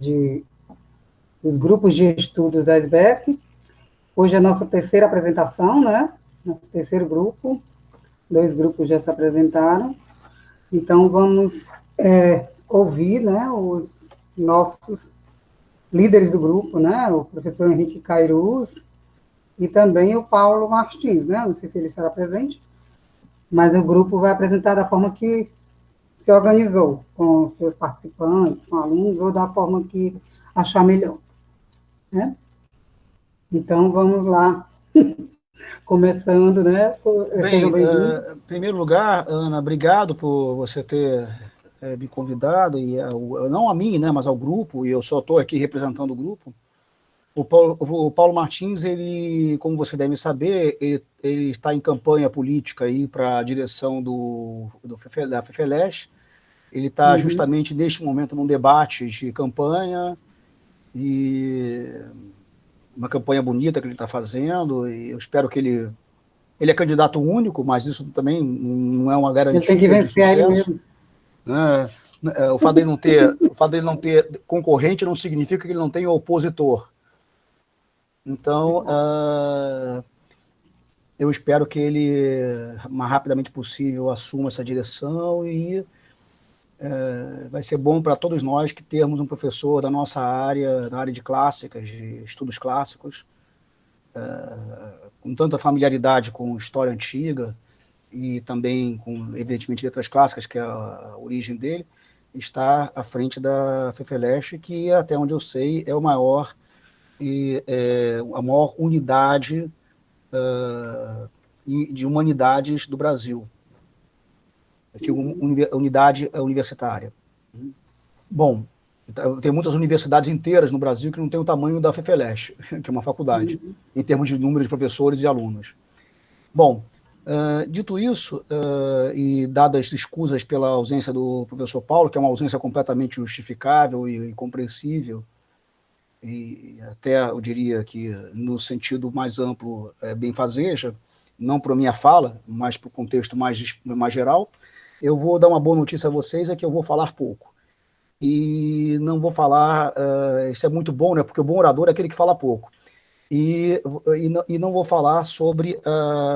de, dos grupos de estudos da SBEC. Hoje é a nossa terceira apresentação, né? Nosso terceiro grupo. 2 grupos já se apresentaram. Então, vamos ouvir, né, os nossos líderes do grupo, né? O professor Henrique Cairuz e também o Paulo Martins, né? Não sei se ele estará presente, mas o grupo vai apresentar da forma que se organizou, com seus participantes, com alunos, ou da forma que achar melhor, né? Então, vamos lá, começando, né? Sejam Bem, bem-vindos. em primeiro lugar, Ana, obrigado por você ter me convidado, e não a mim, né, mas ao grupo, e eu só estou aqui representando o grupo. O Paulo Martins, ele, como você deve saber, ele está em campanha política para a direção da FEFELESH. Ele está justamente neste momento num debate de campanha, e uma campanha bonita que ele está fazendo, e eu espero que ele é candidato único, mas isso também não é uma garantia Ele tem que de vencer ele sucesso. mesmo. O fato dele não ter concorrente não significa que ele não tenha opositor. Então, eu espero que ele, o mais rapidamente possível, assuma essa direção, e vai ser bom para todos nós que termos um professor da nossa área, da área de clássicas, de estudos clássicos, com tanta familiaridade com história antiga e também com, evidentemente, letras clássicas, que é a origem dele, está à frente da FEFELESH, que, até onde eu sei, é a maior unidade de humanidades do Brasil. Eu digo unidade universitária. Bom, tem muitas universidades inteiras no Brasil que não tem o tamanho da FEFELESH, que é uma faculdade, em termos de número de professores e alunos. Bom, dito isso, e dadas as escusas pela ausência do professor Paulo, que é uma ausência completamente justificável e compreensível, e até eu diria que no sentido mais amplo benfazeja, não para a minha fala, mas para o contexto mais geral, eu vou dar uma boa notícia a vocês, é que eu vou falar pouco. E não vou falar, isso é muito bom, né? Porque o bom orador é aquele que fala pouco. E não vou falar sobre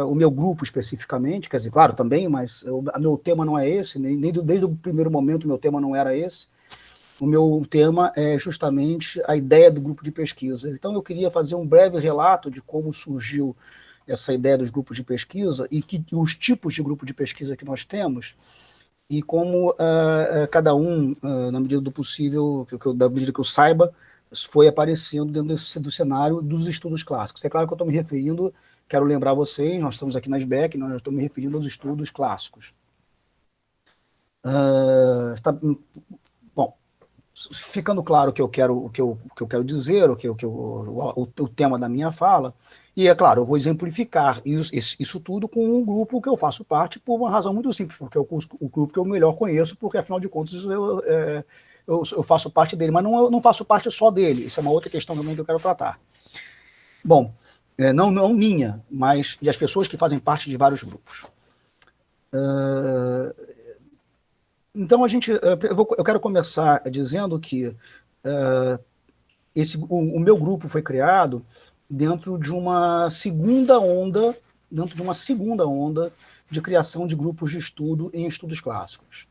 o meu grupo especificamente, quer dizer, claro, também, mas meu tema não é esse, desde o primeiro momento o meu tema não era esse. O meu tema é justamente a ideia do grupo de pesquisa. Então eu queria fazer um breve relato de como surgiu essa ideia dos grupos de pesquisa e os tipos de grupo de pesquisa que nós temos, e como cada um, na medida do possível, da medida que eu saiba, foi aparecendo dentro do cenário dos estudos clássicos. É claro que eu estou me referindo, quero lembrar vocês, nós estamos aqui na SBEC, nós estamos me referindo aos estudos clássicos. Bom, ficando claro o que eu quero dizer, o tema da minha fala, e é claro, eu vou exemplificar isso tudo com um grupo que eu faço parte por uma razão muito simples, porque é o grupo que eu melhor conheço, porque afinal de contas eu faço parte dele, mas eu não faço parte só dele, isso é uma outra questão também que eu quero tratar. Bom, não minha, mas das pessoas que fazem parte de vários grupos. Então, eu quero começar dizendo que o meu grupo foi criado dentro de uma segunda onda de criação de grupos de estudo em estudos clássicos.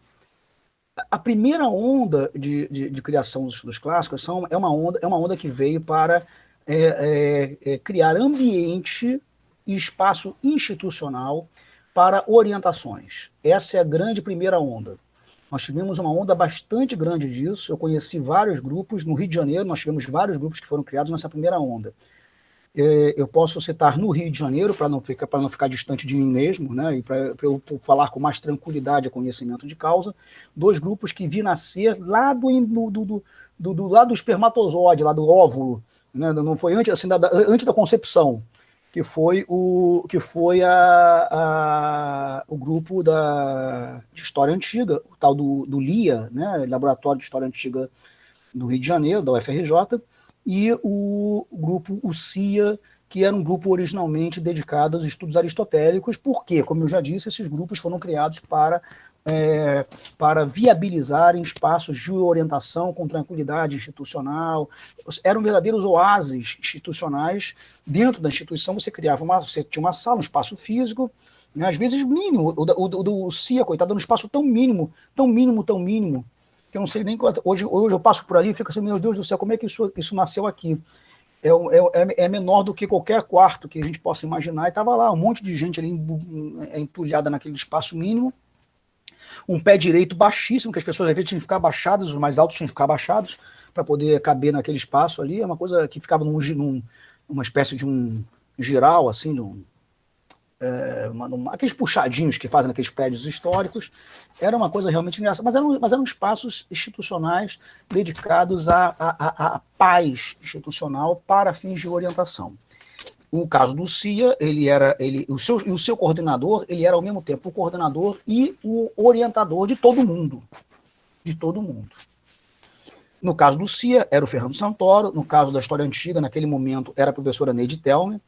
A primeira onda de criação dos estudos clássicos é uma onda que veio para criar ambiente e espaço institucional para orientações. Essa é a grande primeira onda. Nós tivemos uma onda bastante grande disso, eu conheci vários grupos, no Rio de Janeiro nós tivemos vários grupos que foram criados nessa primeira onda. Eu posso citar no Rio de Janeiro, para não ficar distante de mim mesmo, né, e para eu falar com mais tranquilidade e conhecimento de causa, 2 grupos que vi nascer lá do espermatozoide, lá do óvulo, né, não foi antes, assim, antes da concepção, que foi o grupo de História Antiga, o tal do LIA, né, Laboratório de História Antiga do Rio de Janeiro, da UFRJ, e o grupo CIA, que era um grupo originalmente dedicado aos estudos aristotélicos, porque, como eu já disse, esses grupos foram criados para para viabilizarem espaços de orientação com tranquilidade institucional. Eram verdadeiros oásis institucionais. Dentro da instituição você tinha uma sala, um espaço físico, né, às vezes mínimo. O do CIA, coitado, era um espaço tão mínimo, que eu não sei nem quanto. Hoje eu passo por ali e fico assim, meu Deus do céu, como é que isso nasceu aqui? É menor do que qualquer quarto que a gente possa imaginar, e estava lá um monte de gente ali entulhada naquele espaço mínimo, um pé direito baixíssimo, que as pessoas às vezes tinham que ficar abaixadas, os mais altos tinham que ficar abaixados para poder caber naquele espaço ali. É uma coisa que ficava numa espécie de um giral, assim, aqueles puxadinhos que fazem naqueles prédios históricos. Era uma coisa realmente engraçada, mas eram espaços institucionais dedicados à paz institucional para fins de orientação. No caso do CIA, o seu coordenador, ele era ao mesmo tempo o coordenador e o orientador de todo mundo. De todo mundo. No caso do CIA, era o Fernando Santoro. No caso da História Antiga, naquele momento, era a professora Neide Thelme.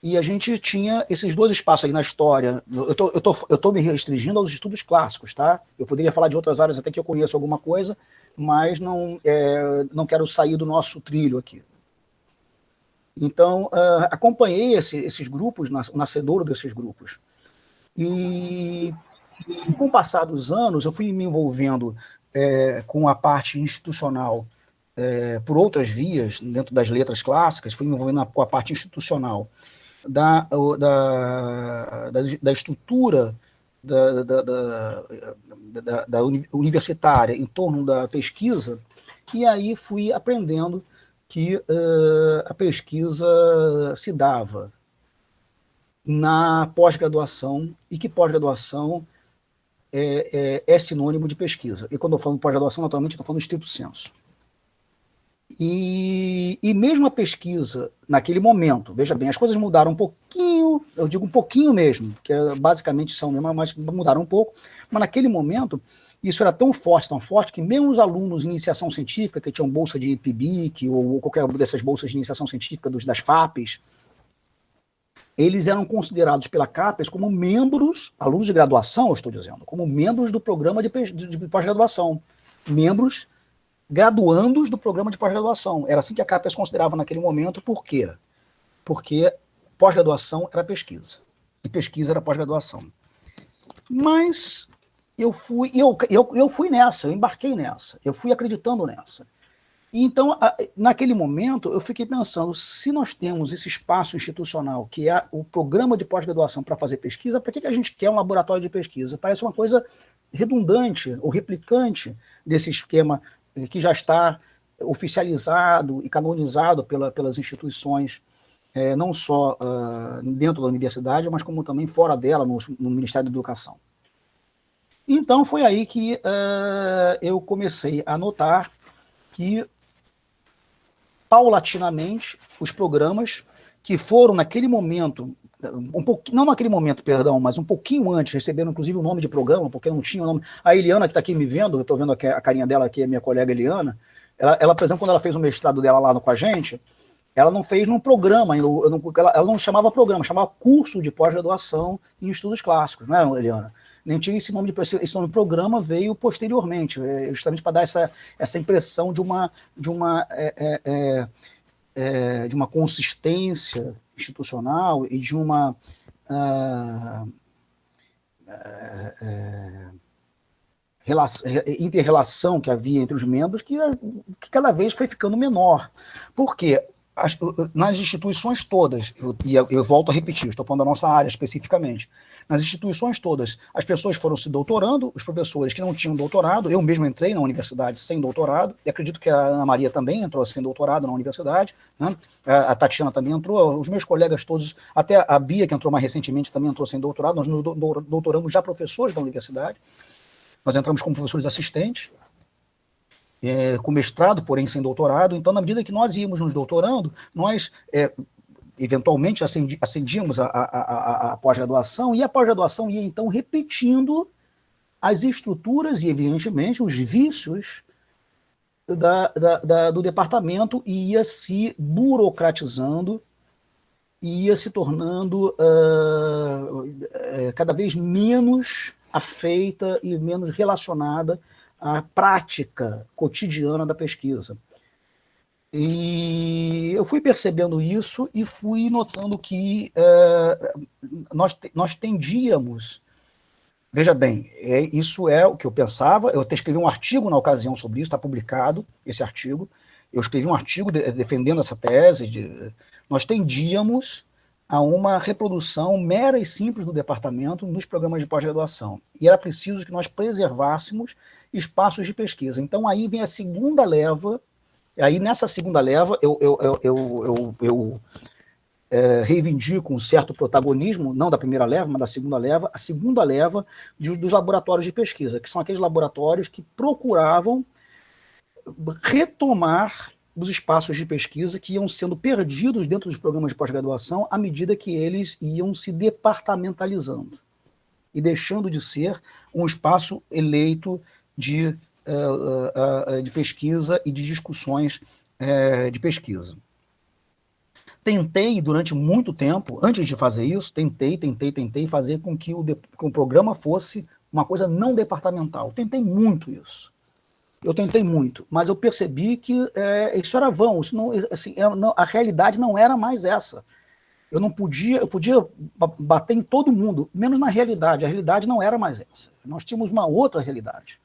E a gente tinha esses dois espaços aí na história. Eu tô me restringindo aos estudos clássicos, tá? Eu poderia falar de outras áreas até que eu conheço alguma coisa, mas não quero sair do nosso trilho aqui. Então, acompanhei esses grupos, o nascedouro desses grupos. E, com o passar dos anos, eu fui me envolvendo com a parte institucional por outras vias, dentro das letras clássicas, fui me envolvendo com a parte institucional da estrutura da universitária em torno da pesquisa, e aí fui aprendendo que a pesquisa se dava na pós-graduação, e que pós-graduação é sinônimo de pesquisa. E quando eu falo pós-graduação, naturalmente, eu estou falando estrito senso. E mesmo a pesquisa, naquele momento, veja bem, as coisas mudaram um pouquinho, eu digo um pouquinho mesmo, que basicamente são mesmo, mas mudaram um pouco, mas naquele momento, isso era tão forte, que mesmo os alunos de iniciação científica, que tinham bolsa de PIBIC, ou qualquer dessas bolsas de iniciação científica das FAPES, eles eram considerados pela CAPES como membros, alunos de graduação, eu estou dizendo, como membros do programa de pós-graduação, membros graduandos do programa de pós-graduação. Era assim que a CAPES considerava naquele momento. Por quê? Porque pós-graduação era pesquisa, e pesquisa era pós-graduação. Mas eu fui nessa, eu embarquei nessa, eu fui acreditando nessa. E então, naquele momento, eu fiquei pensando, se nós temos esse espaço institucional, que é o programa de pós-graduação para fazer pesquisa, para que a gente quer um laboratório de pesquisa? Parece uma coisa redundante ou replicante desse esquema que já está oficializado e canonizado pelas instituições, não só dentro da universidade, mas como também fora dela, no Ministério da Educação. Então, foi aí que eu comecei a notar que, paulatinamente, os programas que foram, naquele momento, não naquele momento, perdão, mas um pouquinho antes, receberam inclusive o nome de programa, porque não tinha o nome. A Eliana, que está aqui me vendo, eu estou vendo a carinha dela aqui, a minha colega Eliana, ela, por exemplo, quando ela fez o mestrado dela lá com a gente, ela não fez num programa, ela não chamava programa, chamava curso de pós-graduação em estudos clássicos, não é, Eliana? Nem tinha esse nome de programa, veio posteriormente, justamente para dar essa impressão de uma consistência institucional e de uma inter-relação que havia entre os membros, que cada vez foi ficando menor. Por quê? Nas instituições todas, eu volto a repetir, estou falando da nossa área especificamente, nas instituições todas, as pessoas foram se doutorando, os professores que não tinham doutorado, eu mesmo entrei na universidade sem doutorado, e acredito que a Ana Maria também entrou sem doutorado na universidade, né? A Tatiana também entrou, os meus colegas todos, até a Bia, que entrou mais recentemente, também entrou sem doutorado, nós nos doutoramos já professores da universidade, nós entramos como professores assistentes, com mestrado, porém sem doutorado. Então, na medida que nós íamos nos doutorando, nós eventualmente ascendíamos a pós-graduação, e a pós-graduação ia então repetindo as estruturas e, evidentemente, os vícios do departamento, e ia se burocratizando, ia se tornando cada vez menos afeita e menos relacionada à prática cotidiana da pesquisa. E eu fui percebendo isso e fui notando que nós tendíamos. Veja bem, isso é o que eu pensava. Eu até escrevi um artigo na ocasião sobre isso, está publicado esse artigo. Eu escrevi um artigo defendendo essa tese. Nós tendíamos a uma reprodução mera e simples do departamento nos programas de pós-graduação. E era preciso que nós preservássemos espaços de pesquisa. Então, aí vem a segunda leva. Aí, nessa segunda leva, eu reivindico um certo protagonismo, não da primeira leva, mas da segunda leva, a segunda leva dos laboratórios de pesquisa, que são aqueles laboratórios que procuravam retomar os espaços de pesquisa que iam sendo perdidos dentro dos programas de pós-graduação à medida que eles iam se departamentalizando e deixando de ser um espaço eleito de pesquisa e de discussões de pesquisa. Tentei, durante muito tempo, antes de fazer isso, tentei fazer com que o programa fosse uma coisa não departamental. Tentei muito isso. Eu tentei muito, mas eu percebi que isso era vão, isso não, assim, a realidade não era mais essa. Eu podia bater em todo mundo, menos na realidade. A realidade não era mais essa. Nós tínhamos uma outra realidade.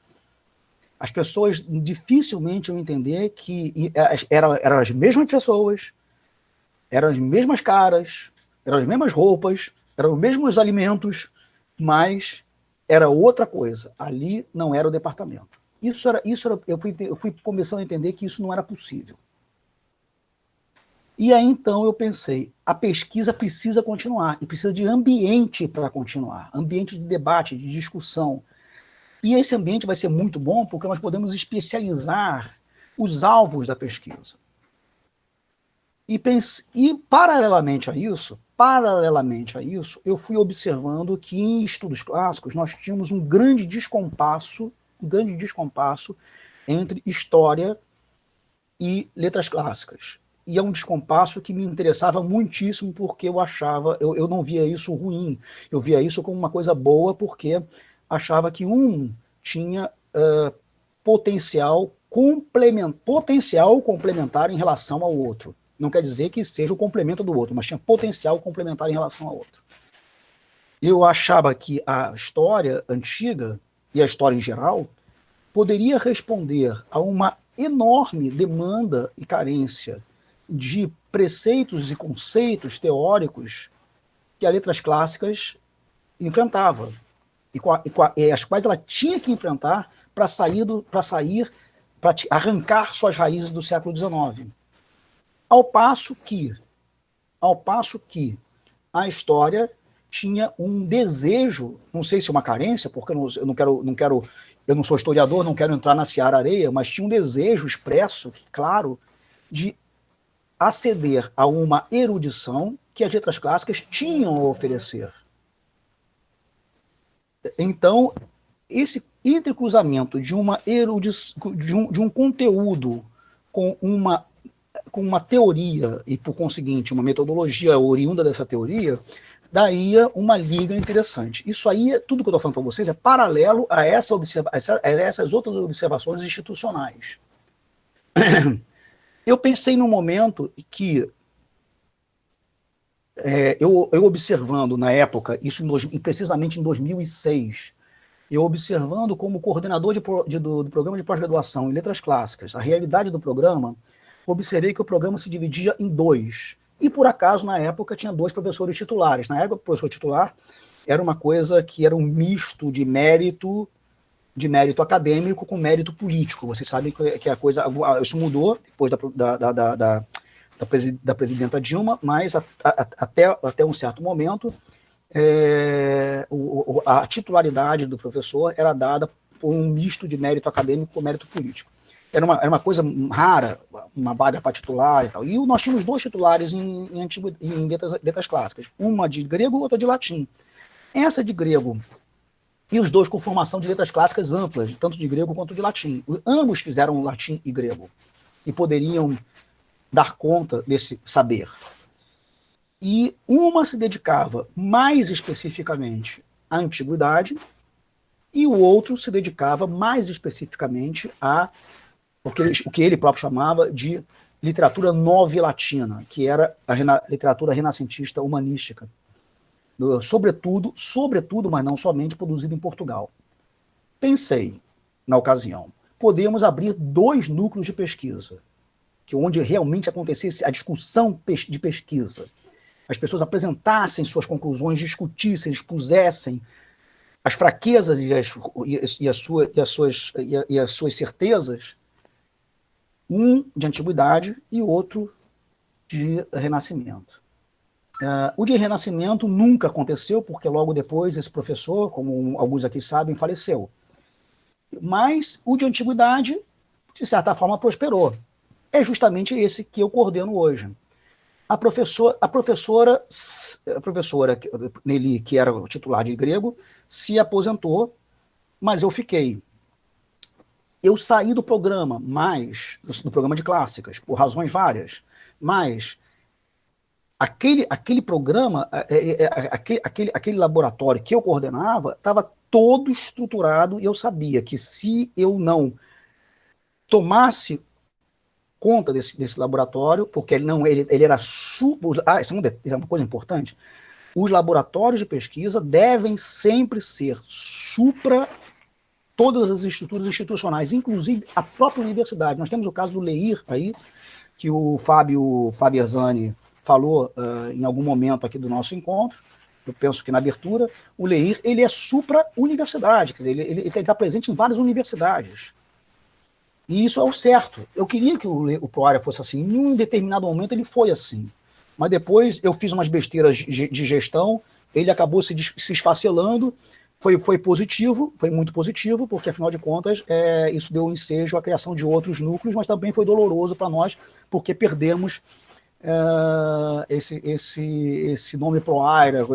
As pessoas dificilmente iam entender que eram as mesmas pessoas, eram as mesmas caras, eram as mesmas roupas, eram os mesmos alimentos, mas era outra coisa. Ali não era o departamento. Eu fui começando a entender que isso não era possível. E aí, então, eu pensei, a pesquisa precisa continuar, e precisa de ambiente para continuar, ambiente de debate, de discussão. E esse ambiente vai ser muito bom porque nós podemos especializar os alvos da pesquisa. E paralelamente a isso, eu fui observando que em estudos clássicos nós tínhamos um grande descompasso entre história e letras clássicas. E é um descompasso que me interessava muitíssimo porque eu não via isso ruim, eu via isso como uma coisa boa porque achava que um tinha potencial complementar em relação ao outro. Não quer dizer que seja o complemento do outro, mas tinha potencial complementar em relação ao outro. Eu achava que a história antiga, e a história em geral, poderia responder a uma enorme demanda e carência de preceitos e conceitos teóricos que as letras clássicas enfrentava, e as quais ela tinha que enfrentar para arrancar suas raízes do século XIX. Ao passo que a história tinha um desejo, não sei se uma carência, porque eu não sou historiador, não quero entrar na seara areia, mas tinha um desejo expresso, claro, de aceder a uma erudição que as letras clássicas tinham a oferecer. Então, esse entrecruzamento de uma erudição, de um conteúdo com uma teoria e, por conseguinte, uma metodologia oriunda dessa teoria, daria uma liga interessante. Isso aí, tudo que eu estou falando para vocês, é paralelo a essas outras observações institucionais. Eu pensei num momento que, eu observando na época, precisamente em 2006, eu observando como coordenador do programa de pós-graduação em letras clássicas, a realidade do programa, observei que o programa se dividia em dois. E, por acaso, na época, tinha 2 professores titulares. Na época, o professor titular era uma coisa que era um misto de mérito acadêmico com mérito político. Vocês sabem que a coisa... Isso mudou depois da presidenta Dilma, mas até um certo momento, a titularidade do professor era dada por um misto de mérito acadêmico com mérito político. Era uma coisa rara, uma vaga para titular e tal. E nós tínhamos 2 titulares em letras clássicas, uma de grego e outra de latim. Essa de grego, e os 2 com formação de letras clássicas amplas, tanto de grego quanto de latim. Ambos fizeram latim e grego, e poderiam dar conta desse saber. E uma se dedicava mais especificamente à antiguidade, e o outro se dedicava mais especificamente a o que ele próprio chamava de literatura novilatina, que era a literatura renascentista humanística, sobretudo, mas não somente, produzida em Portugal. Pensei, na ocasião, podemos abrir 2 núcleos de pesquisa, onde realmente acontecesse a discussão de pesquisa, as pessoas apresentassem suas conclusões, discutissem, expusessem as fraquezas e as suas certezas, um de antiguidade e outro de renascimento. O de renascimento nunca aconteceu, porque logo depois esse professor, como alguns aqui sabem, faleceu. Mas o de antiguidade, de certa forma, prosperou. É justamente esse que eu coordeno hoje. A professora Nelly, que era o titular de grego, se aposentou, mas eu fiquei. Eu saí do programa, do programa de clássicas, por razões várias, mas aquele programa, aquele laboratório que eu coordenava, estava todo estruturado, e eu sabia que se eu não tomasse conta desse laboratório, porque ele era super... isso é uma coisa importante. Os laboratórios de pesquisa devem sempre ser supra todas as estruturas institucionais, inclusive a própria universidade. Nós temos o caso do Leir aí, que o Fábio Fabiazani falou em algum momento aqui do nosso encontro. Eu penso que na abertura, o Leir, ele é supra-universidade, quer dizer, ele está presente em várias universidades. E isso é o certo. Eu queria que o ProArea fosse assim. Em um determinado momento ele foi assim. Mas depois eu fiz umas besteiras de gestão, ele acabou se esfacelando. Foi positivo, foi muito positivo, porque afinal de contas isso deu ensejo à criação de outros núcleos, mas também foi doloroso para nós, porque perdemos esse nome ProArea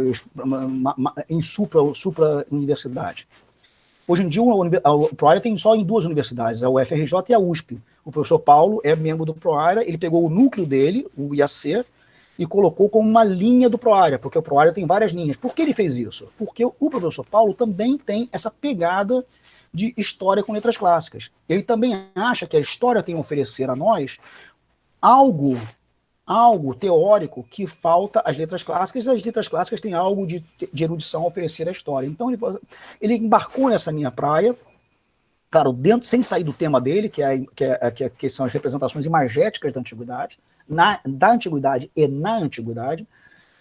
em supra-universidade. Hoje em dia, o ProArea tem só em 2 universidades, a UFRJ e a USP. O professor Paulo é membro do ProArea, ele pegou o núcleo dele, o IAC, e colocou como uma linha do ProArea, porque o ProArea tem várias linhas. Por que ele fez isso? Porque o professor Paulo também tem essa pegada de história com letras clássicas. Ele também acha que a história tem a oferecer a nós algo teórico que falta às letras clássicas, e as letras clássicas têm algo de erudição a oferecer à história. Então ele embarcou nessa minha praia, claro, sem sair do tema dele, que são as representações imagéticas da antiguidade, da antiguidade e na antiguidade,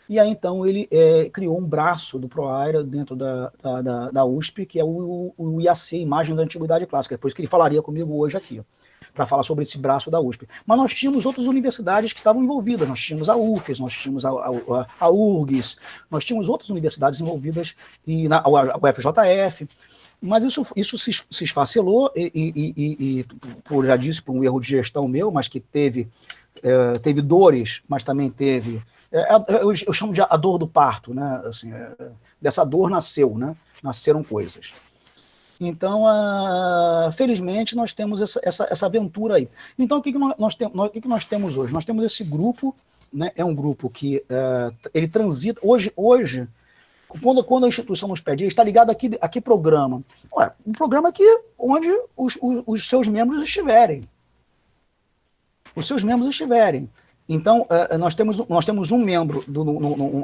e aí então ele criou um braço do ProArea dentro da USP, que é o IAC, Imagem da Antiguidade Clássica, depois que ele falaria comigo hoje aqui, para falar sobre esse braço da USP. Mas nós tínhamos outras universidades que estavam envolvidas, nós tínhamos a UFES, nós tínhamos a URGS, nós tínhamos outras universidades envolvidas, e a UFJF, mas isso se esfacelou, e já disse, por um erro de gestão meu, mas que teve dores, mas também teve... eu chamo de a dor do parto, né? Assim, dessa dor nasceram coisas. Então, felizmente, nós temos essa aventura aí. Então, o que nós temos hoje? Nós temos esse grupo, né? É um grupo que ele transita... Hoje quando a instituição nos pede, está ligado a que programa? Um programa aqui onde os seus membros estiverem. Os seus membros estiverem. Então, nós temos um membro,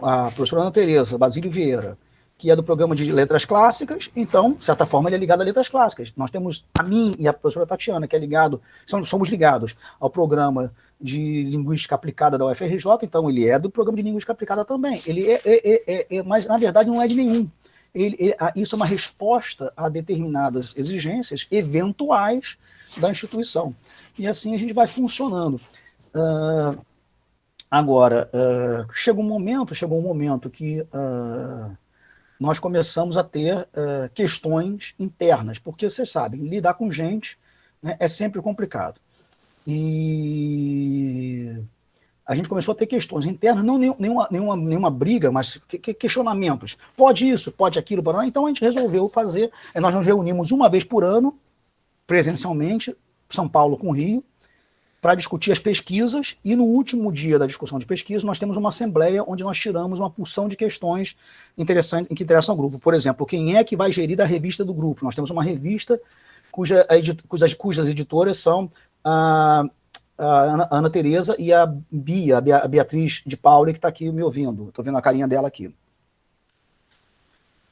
a professora Ana Tereza Basílio Vieira, que é do programa de letras clássicas, então, de certa forma, ele é ligado a letras clássicas. Nós temos a mim e a professora Tatiana, que somos ligados ao programa de linguística aplicada da UFRJ, então ele é do programa de linguística aplicada também. Ele mas, na verdade, não é de nenhum. Isso é uma resposta a determinadas exigências eventuais da instituição. E assim a gente vai funcionando. Agora, chegou um momento que nós começamos a ter questões internas, porque vocês sabem, lidar com gente, né, é sempre complicado. E a gente começou a ter questões internas, não nenhuma briga, mas questionamentos. Pode isso, pode aquilo, então a gente resolveu fazer, nós nos reunimos uma vez por ano, presencialmente, São Paulo com Rio, para discutir as pesquisas, e no último dia da discussão de pesquisa nós temos uma assembleia onde nós tiramos uma porção de questões interessantes que interessam ao grupo. Por exemplo, quem é que vai gerir a revista do grupo? Nós temos uma revista cujas editoras são a Ana Tereza e a Beatriz de Paula, que está aqui me ouvindo. Estou vendo a carinha dela aqui.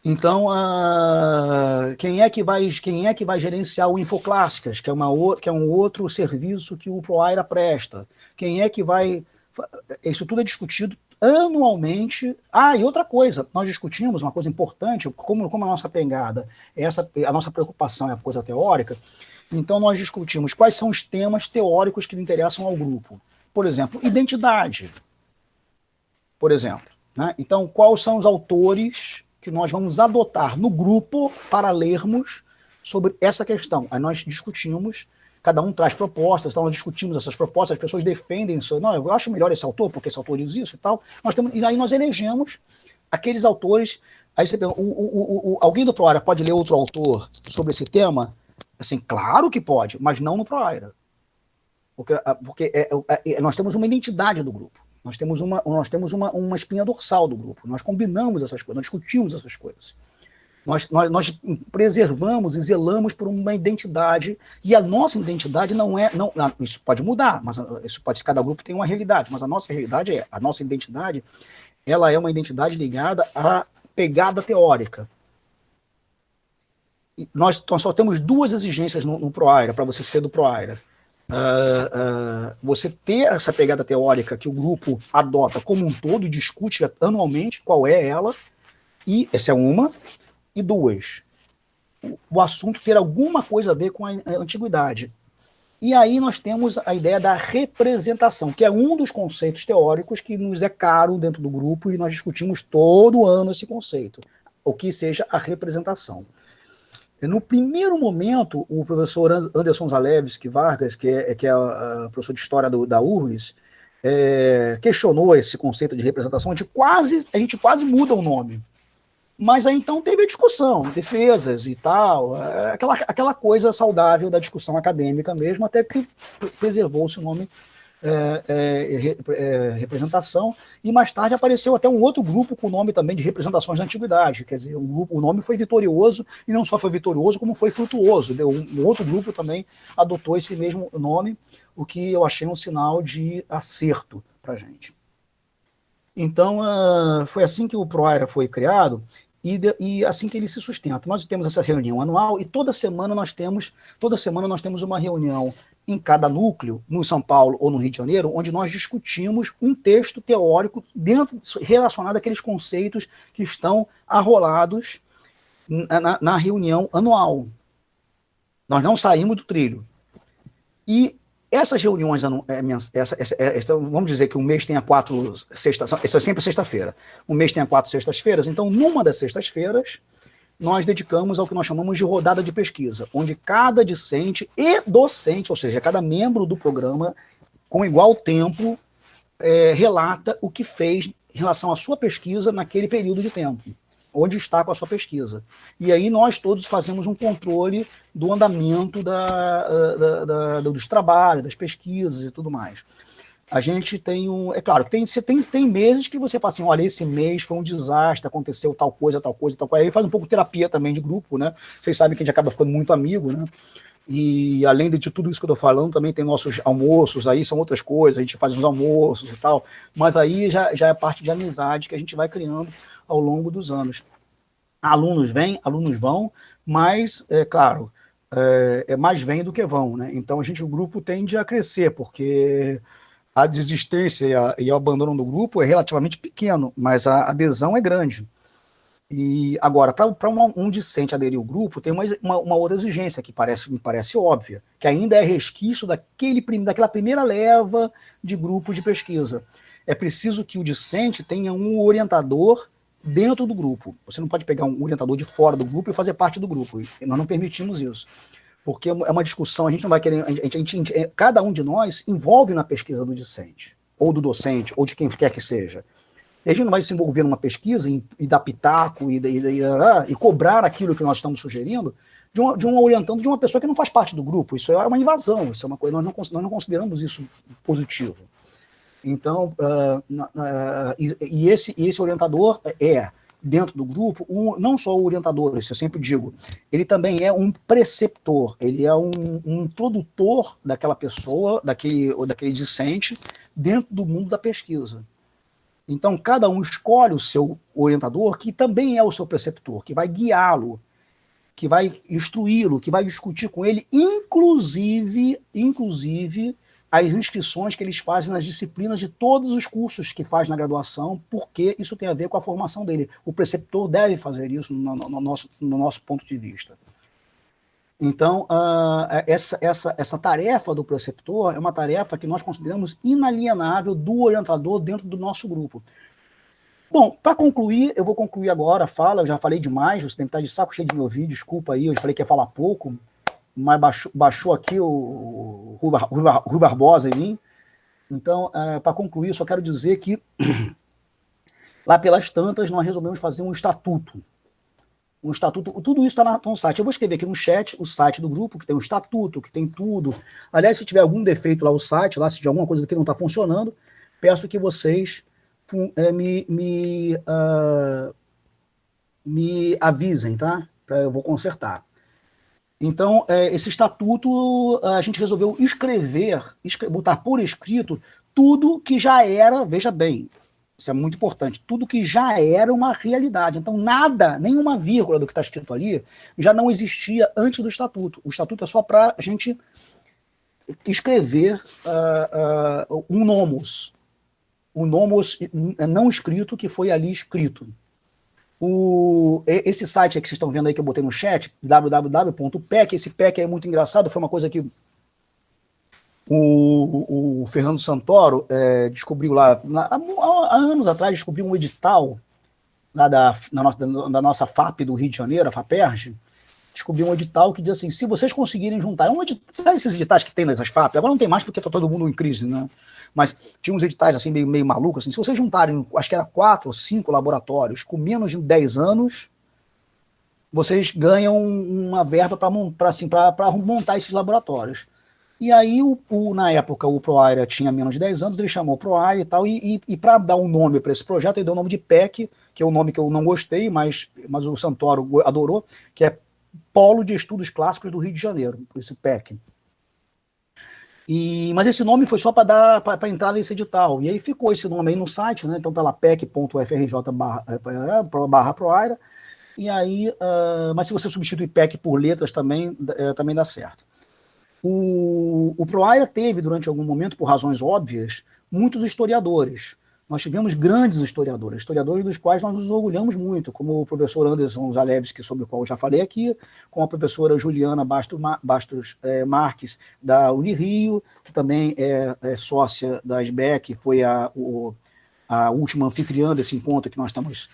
Então, quem é que vai gerenciar o Infoclássicas, que é um outro serviço que o Proaira presta? Quem é que vai... Isso tudo é discutido anualmente. E outra coisa, nós discutimos uma coisa importante, como a nossa pegada, a nossa preocupação é a coisa teórica, então nós discutimos quais são os temas teóricos que interessam ao grupo. Por exemplo, identidade. Por exemplo, né? Então, quais são os autores que nós vamos adotar no grupo para lermos sobre essa questão? Aí nós discutimos, cada um traz propostas, então nós discutimos essas propostas, as pessoas defendem isso. Não, eu acho melhor esse autor, porque esse autor diz isso e tal. E aí nós elegemos aqueles autores. Aí você pergunta, alguém do Proaira pode ler outro autor sobre esse tema? Assim, claro que pode, mas não no Proaira. Porque nós temos uma identidade do grupo. Nós temos uma espinha dorsal do grupo. Nós combinamos essas coisas, nós discutimos essas coisas. Nós preservamos e zelamos por uma identidade, e a nossa identidade isso pode mudar, mas cada grupo tem uma realidade, mas a nossa identidade, ela é uma identidade ligada à pegada teórica. E nós só temos duas exigências no Proaira, para você ser do Proaira. Você ter essa pegada teórica que o grupo adota como um todo e discute anualmente qual é ela, e essa é uma, e duas, o assunto ter alguma coisa a ver com a antiguidade. E aí nós temos a ideia da representação, que é um dos conceitos teóricos que nos é caro dentro do grupo, e nós discutimos todo ano esse conceito, o que seja a representação. No primeiro momento, o professor Anderson Zalewski Vargas, que é professor de História da URGS, questionou esse conceito de representação, a gente quase muda o nome. Mas aí então teve a discussão, defesas e tal, aquela coisa saudável da discussão acadêmica mesmo, até que preservou-se o nome representação, e mais tarde apareceu até um outro grupo com o nome também de representações da antiguidade, quer dizer, o nome foi vitorioso, e não só foi vitorioso, como foi frutuoso. Um outro grupo também adotou esse mesmo nome, o que eu achei um sinal de acerto para a gente. Então, foi assim que o Proaira foi criado, e assim que ele se sustenta. Nós temos essa reunião anual, e toda semana nós temos uma reunião em cada núcleo, no São Paulo ou no Rio de Janeiro, onde nós discutimos um texto teórico relacionado àqueles conceitos que estão arrolados na reunião anual. Nós não saímos do trilho. E essas reuniões, vamos dizer que um mês tenha 4 sextas, essa é sempre sexta-feira, um mês tenha 4 sextas-feiras, então numa das sextas-feiras nós dedicamos ao que nós chamamos de rodada de pesquisa, onde cada discente e docente, ou seja, cada membro do programa, com igual tempo, relata o que fez em relação à sua pesquisa naquele período de tempo, onde está com a sua pesquisa. E aí nós todos fazemos um controle do andamento dos trabalhos, das pesquisas e tudo mais. A gente tem é claro, tem meses que você fala assim, olha, esse mês foi um desastre, aconteceu tal coisa, aí faz um pouco de terapia também de grupo, né? Vocês sabem que a gente acaba ficando muito amigo, né? E além de tudo isso que eu estou falando, também tem nossos almoços, aí são outras coisas, a gente faz uns almoços e tal, mas aí já é parte de amizade que a gente vai criando ao longo dos anos. Alunos vêm, alunos vão, mas, claro, mais vêm do que vão, né? Então o grupo tende a crescer, porque a desistência e o abandono do grupo é relativamente pequeno, mas a adesão é grande. E agora, para um discente aderir ao grupo, tem uma outra exigência que me parece óbvia, que ainda é resquício daquela primeira leva de grupos de pesquisa. É preciso que o discente tenha um orientador dentro do grupo. Você não pode pegar um orientador de fora do grupo e fazer parte do grupo. E nós não permitimos isso. Porque é uma discussão, a gente não vai querer... cada um de nós envolve na pesquisa do discente, ou do docente, ou de quem quer que seja. E a gente não vai se envolver numa pesquisa e dar pitaco e cobrar aquilo que nós estamos sugerindo de um orientando de uma pessoa que não faz parte do grupo. Isso é uma invasão, isso é uma coisa, nós não consideramos isso positivo. Então, esse orientador dentro do grupo, não só o orientador, isso eu sempre digo, ele também é um preceptor, ele é um introdutor daquela pessoa, daquele discente, dentro do mundo da pesquisa. Então, cada um escolhe o seu orientador, que também é o seu preceptor, que vai guiá-lo, que vai instruí-lo, que vai discutir com ele, inclusive as inscrições que eles fazem nas disciplinas de todos os cursos que faz na graduação, porque isso tem a ver com a formação dele. O preceptor deve fazer isso no nosso ponto de vista. Então, essa tarefa do preceptor é uma tarefa que nós consideramos inalienável do orientador dentro do nosso grupo. Bom, para concluir, eu vou concluir agora a fala, eu já falei demais, você deve estar de saco cheio de me ouvir, desculpa aí, eu falei que ia falar pouco, mas baixou aqui o Rui Barbosa em mim. Então, para concluir, só quero dizer que lá pelas tantas nós resolvemos fazer um estatuto. Tudo isso está no site. Eu vou escrever aqui no chat o site do grupo, que tem um estatuto, que tem tudo. Aliás, se tiver algum defeito lá no site, lá se tiver alguma coisa que não está funcionando, peço que vocês me avisem, tá? Eu vou consertar. Então, esse estatuto, a gente resolveu botar por escrito tudo que já era, veja bem, isso é muito importante, tudo que já era uma realidade. Então, nada, nenhuma vírgula do que está escrito ali, já não existia antes do estatuto. O estatuto é só para a gente escrever um nomos não escrito que foi ali escrito. Esse site que vocês estão vendo aí que eu botei no chat, www.pec, esse PEC é muito engraçado, foi uma coisa que o Fernando Santoro descobriu lá, há anos atrás, descobriu um edital lá da nossa FAP do Rio de Janeiro, a FAPERJ, descobriu um edital que diz assim, se vocês conseguirem juntar, sabe esses editais que tem nessas FAP? Agora não tem mais porque está todo mundo em crise, né? Mas tinha uns editais assim, meio malucos, assim, se vocês juntarem, acho que era 4 ou 5 laboratórios com menos de 10 anos, vocês ganham uma verba para montar esses laboratórios. E aí, na época, o ProArea tinha menos de 10 anos, ele chamou o ProArea e tal, e para dar um nome para esse projeto, ele deu o nome de PEC, que é um nome que eu não gostei, mas o Santoro adorou, que é Polo de Estudos Clássicos do Rio de Janeiro, esse PEC. Mas esse nome foi só para entrar nesse edital. E aí ficou esse nome aí no site, né? Então tá lá pec.frj/proaira. E aí, mas se você substituir PEC por letras também dá certo. O ProAira teve, durante algum momento, por razões óbvias, muitos historiadores. Nós tivemos grandes historiadores dos quais nós nos orgulhamos muito, como o professor Anderson Zalewski, sobre o qual eu já falei aqui, como a professora Juliana Bastos Marques, da Unirio, que também é sócia da SBEC, foi a última anfitriã desse encontro que nós estamos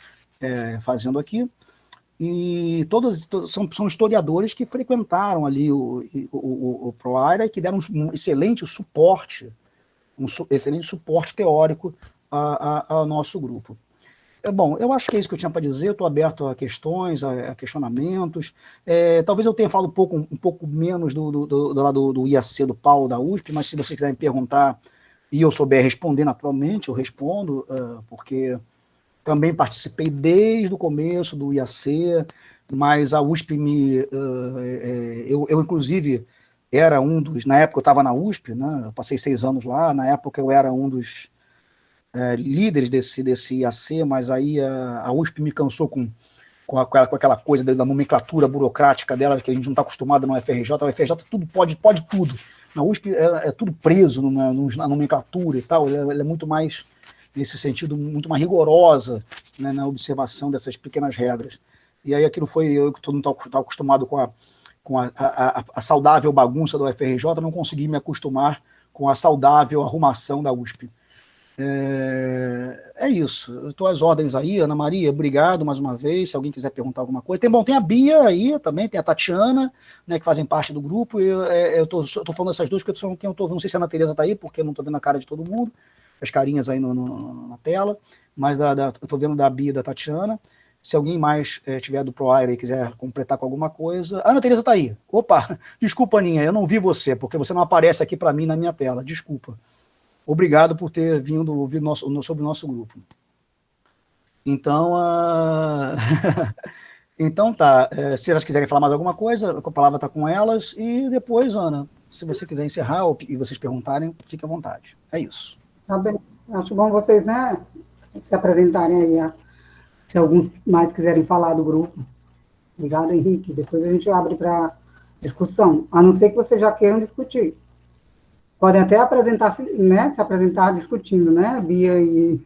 fazendo aqui. E todos são historiadores que frequentaram ali o ProAira e que deram um excelente suporte teórico ao nosso grupo. Bom, eu acho que é isso que eu tinha para dizer, eu estou aberto a questões, a questionamentos. Talvez eu tenha falado um pouco menos do IAC do Paulo, da USP, mas se vocês quiserem perguntar e eu souber responder naturalmente, eu respondo, porque também participei desde o começo do IAC, mas a USP eu inclusive, era um dos... Na época eu estava na USP, né, eu passei 6 anos lá, na época eu era um dos líderes desse IAC, mas aí a USP me cansou com aquela coisa da nomenclatura burocrática dela, que a gente não está acostumado na UFRJ. A UFRJ tudo pode tudo. Na USP é tudo preso na nomenclatura e tal, ela é muito mais, nesse sentido, muito mais rigorosa, né, na observação dessas pequenas regras. E aí aquilo foi, eu que todo mundo está acostumado com a saudável bagunça da UFRJ, não consegui me acostumar com a saudável arrumação da USP. É isso, eu estou às ordens aí. Ana Maria, obrigado mais uma vez, se alguém quiser perguntar alguma coisa. Tem a Bia aí também, tem a Tatiana, né, que fazem parte do grupo. Eu estou falando essas duas porque eu estou, não sei se a Ana Tereza está aí, porque eu não estou vendo a cara de todo mundo, as carinhas aí na tela, mas eu estou vendo da Bia e da Tatiana. Se alguém mais tiver do ProAira e quiser completar com alguma coisa... A Ana Tereza está aí. Opa, desculpa, Aninha, eu não vi você, porque você não aparece aqui para mim na minha tela. Desculpa. Obrigado por ter vindo ouvir sobre o nosso grupo. Então, então tá. Se elas quiserem falar mais alguma coisa, a palavra está com elas. E depois, Ana, se você quiser encerrar e vocês perguntarem, fique à vontade. É isso. Tá bem. Acho bom vocês, né, se apresentarem aí, se alguns mais quiserem falar do grupo. Obrigado, Henrique. Depois a gente abre para discussão, a não ser que vocês já queiram discutir. Podem até apresentar, né, se apresentar discutindo, né, Bia e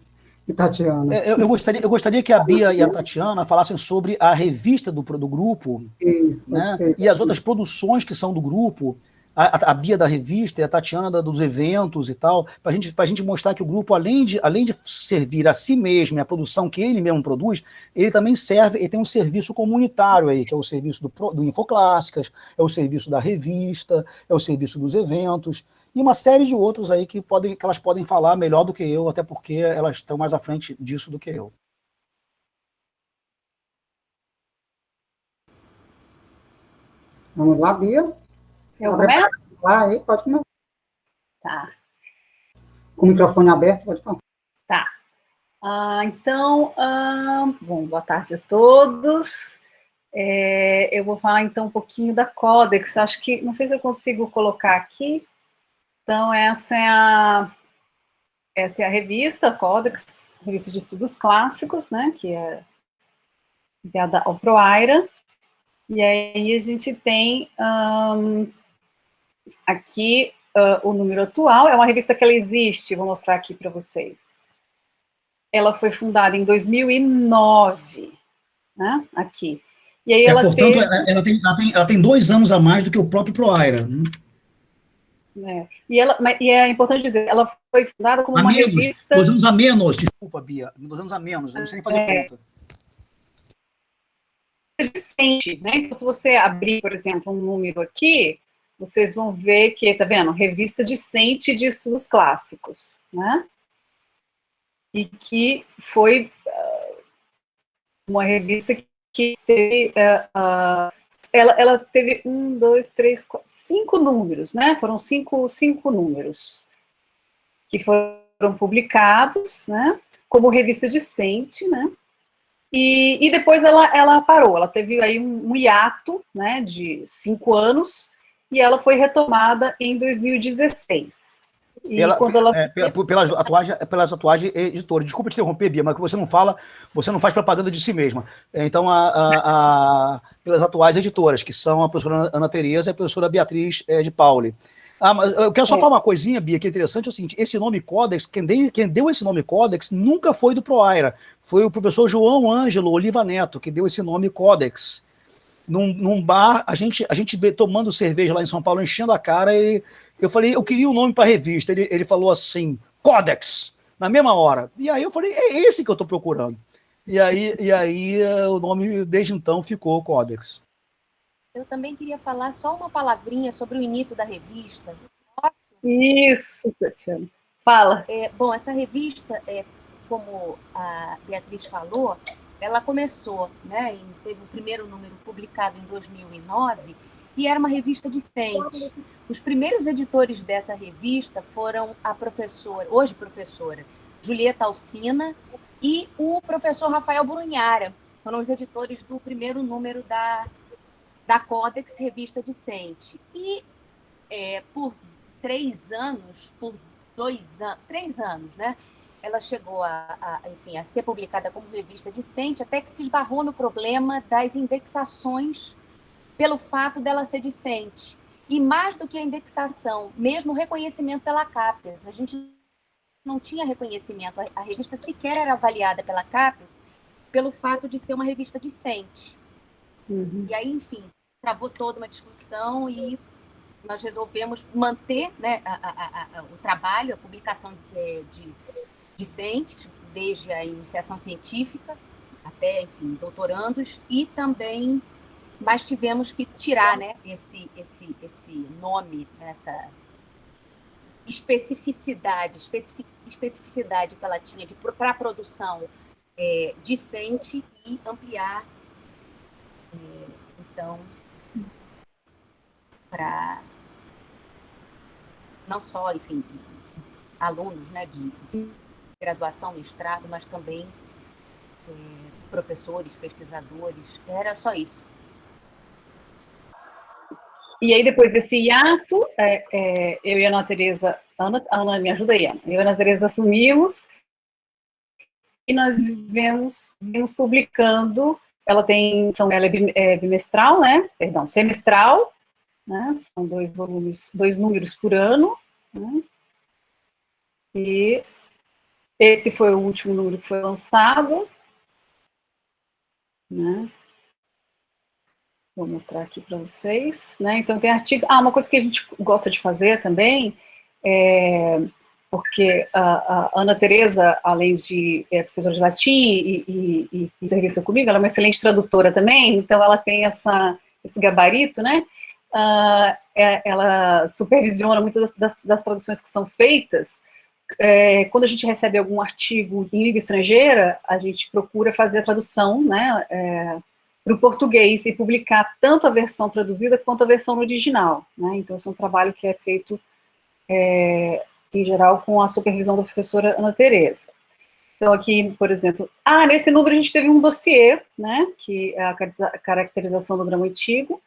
Tatiana. Eu gostaria que a Bia e a Tatiana falassem sobre a revista do grupo, Isso, né, e as outras produções que são do grupo, a Bia da revista e a Tatiana dos eventos e tal, para a gente mostrar que o grupo, além de servir a si mesmo e a produção que ele mesmo produz, ele também serve, ele tem um serviço comunitário aí, que é o serviço do Infoclássicas, é o serviço da revista, é o serviço dos eventos, e uma série de outros aí que elas podem falar melhor do que eu, até porque elas estão mais à frente disso do que eu. Vamos lá, Bia. Eu começo? Aí, pode começar. Tá. Com o microfone aberto, pode falar. Tá. Então, bom, boa tarde a todos. Eu vou falar, então, um pouquinho da Codex. Acho que, não sei se eu consigo colocar aqui. Então, essa é a revista, Codex, revista de estudos clássicos, né, que é ligada ao ProAira. E aí a gente tem aqui o número atual, é uma revista que ela existe, vou mostrar aqui para vocês. Ela foi fundada em 2009, né, aqui. E aí portanto, ela tem 2 anos a mais do que o próprio ProAira. E é importante dizer, ela foi fundada como uma revista... 2 anos a menos, desculpa, Bia, 2 anos a menos, eu não sei nem fazer conta. Recente, né? Então, se você abrir, por exemplo, um número aqui, vocês vão ver que, tá vendo? Revista Discente de Estudos Clássicos, né? E que foi uma revista que teve... ela teve 1, 2, 3, 4, 5 números, né? Foram cinco números que foram publicados, né? Como revista Discente, né? E depois ela parou, ela teve aí um hiato, né, de 5 anos, e ela foi retomada em 2016. Pelas atuais editoras. Desculpa te interromper, Bia, mas que você não faz propaganda de si mesma. Então, pelas atuais editoras, que são a professora Ana Tereza e a professora Beatriz de Pauli. Mas eu quero só falar uma coisinha, Bia, que é interessante, é o seguinte, esse nome Codex, quem deu esse nome Codex nunca foi do ProAira, foi o professor João Ângelo Oliva Neto, que deu esse nome Codex. Num bar, a gente tomando cerveja lá em São Paulo, enchendo a cara, e eu falei, eu queria um nome para a revista, ele falou assim, Codex, na mesma hora. E aí eu falei, é esse que eu estou procurando. E aí o nome, desde então, ficou Codex. Eu também queria falar só uma palavrinha sobre o início da revista. Posso? Isso, Tatiana. Fala. Bom, essa revista, como a Beatriz falou, ela começou, né, teve o primeiro número publicado em 2009, e era uma revista discente. Os primeiros editores dessa revista foram a professora, hoje professora, Julieta Alcina, e o professor Rafael Brunhara. Foram os editores do primeiro número da Codex, revista discente. E por 3 anos, 3 anos, né? Ela chegou enfim, a ser publicada como revista discente, até que se esbarrou no problema das indexações pelo fato dela ser discente. E mais do que a indexação, mesmo o reconhecimento pela CAPES. A gente não tinha reconhecimento, a revista sequer era avaliada pela CAPES pelo fato de ser uma revista discente. E aí, enfim, travou toda uma discussão e nós resolvemos manter, né, o trabalho, a publicação de discentes, desde a iniciação científica até, enfim, doutorandos, e também, mas tivemos que tirar, né, esse nome, essa especificidade que ela tinha para a produção discente e ampliar, então, para não só, enfim, alunos, né, de graduação, mestrado, mas também professores, pesquisadores. Era só isso. E aí, depois desse hiato, eu e a Ana Tereza, Ana, me ajuda aí, Ana. Eu e a Ana Tereza assumimos e nós vimos publicando. Ela é bimestral, né? Perdão, semestral, né? São 2 volumes, 2 números por ano, né? E esse foi o último número que foi lançado, né? Vou mostrar aqui para vocês, né? Então tem artigos. Uma coisa que a gente gosta de fazer também porque a Ana Tereza, além de professora de latim e entrevista comigo, ela é uma excelente tradutora também, então ela tem esse gabarito, né? Ela supervisiona muitas das traduções que são feitas. Quando a gente recebe algum artigo em língua estrangeira, a gente procura fazer a tradução, né, para o português e publicar tanto a versão traduzida quanto a versão original, né? Então, esse é um trabalho que é feito, em geral, com a supervisão da professora Ana Tereza. Então, aqui, por exemplo, nesse número a gente teve um dossiê, né, que é a caracterização do drama antigo,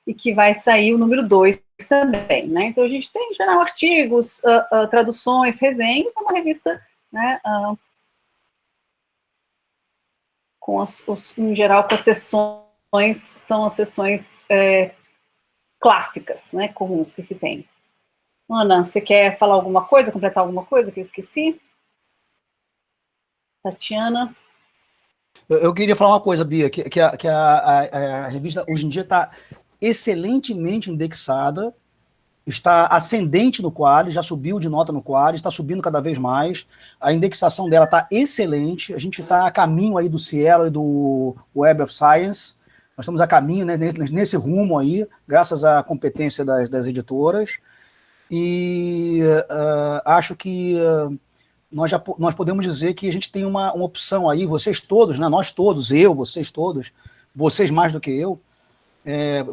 e que vai sair o número 2 também, né? Então, a gente tem, em geral, artigos, traduções, resenhas, é uma revista, né, em geral, com as sessões, são as sessões clássicas, né, comuns que se tem. Ana, você quer falar alguma coisa, completar alguma coisa que eu esqueci? Tatiana? Eu queria falar uma coisa, Bia, que a revista hoje em dia está excelentemente indexada, está ascendente no Qualis, já subiu de nota no Qualis, está subindo cada vez mais, a indexação dela está excelente, a gente está a caminho aí do Cielo e do Web of Science, nós estamos a caminho, né, nesse rumo aí, graças à competência das editoras, e acho que nós podemos dizer que a gente tem uma opção aí, vocês todos, né, nós todos, vocês todos, vocês mais do que eu,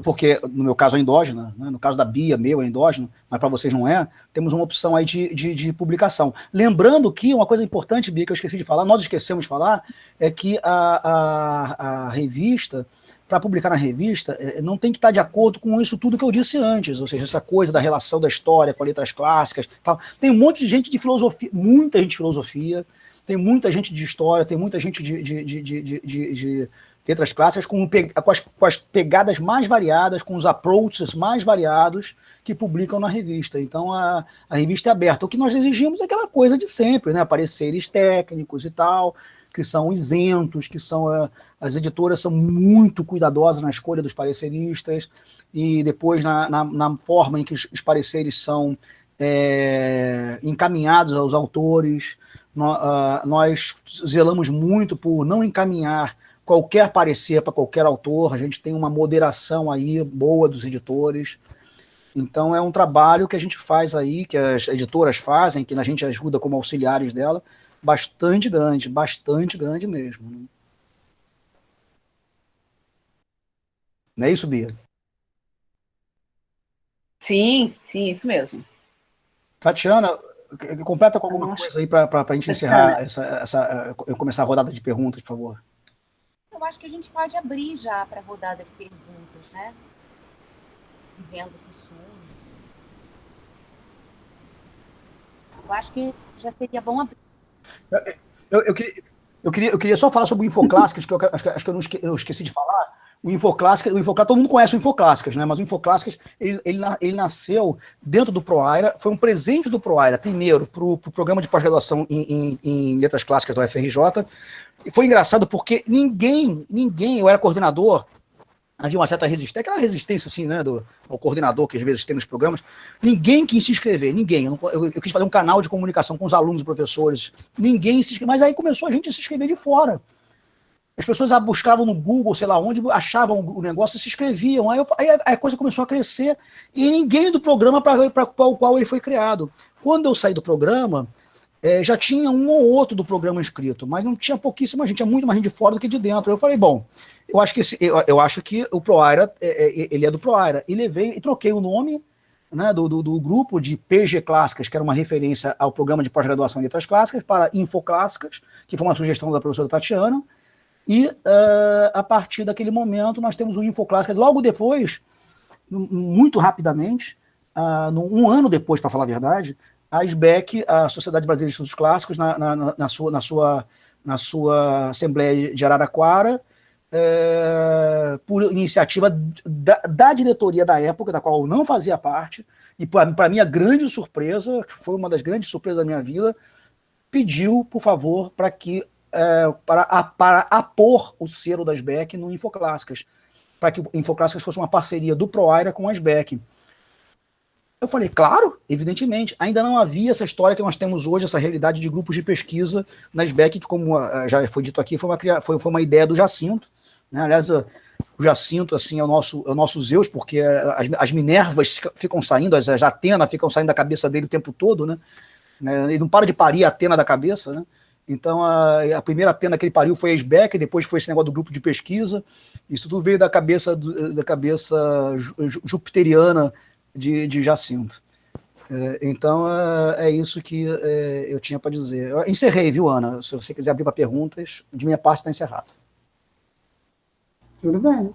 porque no meu caso é endógena, né, no caso da Bia, meu é endógeno, mas para vocês não é, temos uma opção aí de publicação. Lembrando que uma coisa importante, Bia, que eu esqueci de falar, nós esquecemos de falar, é que a revista, para publicar na revista, não tem que estar de acordo com isso tudo que eu disse antes, ou seja, essa coisa da relação da história com as letras clássicas, tal. Tem um monte de gente de filosofia, muita gente de filosofia, tem muita gente de história, tem muita gente de letras clássicas com as pegadas mais variadas, com os approaches mais variados que publicam na revista. Então, a revista é aberta. O que nós exigimos é aquela coisa de sempre, né? Pareceres técnicos e tal, que são isentos, que são as editoras são muito cuidadosas na escolha dos pareceristas, e depois na forma em que os pareceres são encaminhados aos autores. Nós zelamos muito por não encaminhar qualquer parecer para qualquer autor, a gente tem uma moderação aí boa dos editores. Então é um trabalho que a gente faz aí, que as editoras fazem, que a gente ajuda como auxiliares dela, bastante grande mesmo. Não é isso, Bia? Sim, isso mesmo. Tatiana, completa com alguma coisa aí para a gente encerrar eu começar a rodada de perguntas, por favor. Eu acho que a gente pode abrir já para a rodada de perguntas, né? Vendo o que surge. Eu acho que já seria bom abrir. Eu queria só falar sobre o Infoclássicas, que acho que eu esqueci de falar. O Infoclássicas, todo mundo conhece o Infoclássicas, né? Mas o Infoclássicas, ele nasceu dentro do ProAira, foi um presente do ProAira, primeiro, para o programa de pós-graduação em Letras Clássicas da UFRJ. E foi engraçado porque ninguém, eu era coordenador, havia uma certa resistência, aquela resistência assim, né, ao coordenador que às vezes tem nos programas, ninguém quis se inscrever, ninguém. Eu quis fazer um canal de comunicação com os alunos e professores, ninguém se inscreveu, mas aí começou a gente a se inscrever de fora. As pessoas buscavam no Google, sei lá onde, achavam o negócio e se inscreviam. Aí a coisa começou a crescer e ninguém do programa para o qual ele foi criado. Quando eu saí do programa, já tinha um ou outro do programa inscrito, mas não tinha pouquíssima gente, tinha muito mais gente de fora do que de dentro. Eu falei, bom, eu acho que o ProAira, ele é do ProAira. E levei e troquei o nome, né, do grupo de PG Clássicas, que era uma referência ao programa de pós-graduação em letras clássicas, para Infoclássicas, que foi uma sugestão da professora Tatiana. E, a partir daquele momento, nós temos o Infoclássicas. Logo depois, muito rapidamente, um ano depois, para falar a verdade, a SBEC, a Sociedade Brasileira de Estudos Clássicos, na sua Assembleia de Araraquara, por iniciativa da diretoria da época, da qual eu não fazia parte, e para minha grande surpresa, foi uma das grandes surpresas da minha vida, pediu, por favor, para apor o selo da SBEC no Infoclássicas, para que o Infoclássicas fosse uma parceria do ProAira com a SBEC. Eu falei, claro, evidentemente. Ainda não havia essa história que nós temos hoje, essa realidade de grupos de pesquisa na SBEC, que, como já foi dito aqui, foi uma ideia do Jacinto. Né? Aliás, o Jacinto assim, é o nosso Zeus, porque as Minervas ficam saindo, as Atena ficam saindo da cabeça dele o tempo todo, né? Ele não para de parir a Atena da cabeça, né? Então, a primeira Atena que ele pariu foi a SBEC, depois foi esse negócio do grupo de pesquisa. Isso tudo veio da cabeça jupiteriana de Jacinto. Então, é isso que eu tinha para dizer. Eu encerrei, viu, Ana? Se você quiser abrir para perguntas, de minha parte está encerrado. Tudo bem.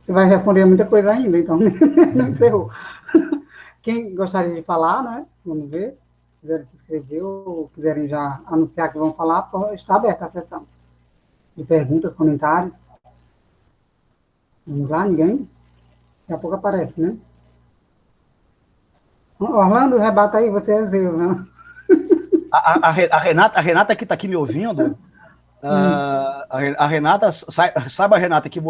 Você vai responder muita coisa ainda, então não encerrou. Quem gostaria de falar, né? Vamos ver. Quiserem se inscrever ou quiserem já anunciar que vão falar, está aberta a sessão de perguntas, comentários. Vamos lá, ninguém? Daqui a pouco aparece, né? Orlando, rebata aí, você é Zeus, né? A Renata que está aqui me ouvindo, a Renata, saiba, Renata, que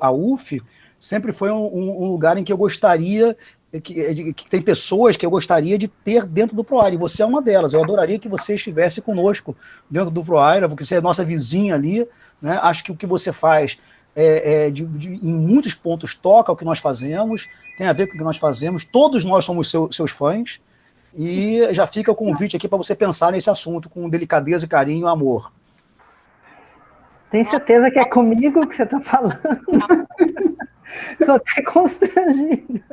a UF sempre foi um lugar em que eu gostaria, que tem pessoas que eu gostaria de ter dentro do ProAira, e você é uma delas. Eu adoraria que você estivesse conosco dentro do ProAira, porque você é nossa vizinha ali, né? Acho que o que você faz em muitos pontos toca o que nós fazemos, tem a ver com o que nós fazemos, todos nós somos seus fãs, e já fica o convite aqui para você pensar nesse assunto com delicadeza, carinho e amor. Tem certeza que é comigo que você está falando? Estou até constrangida.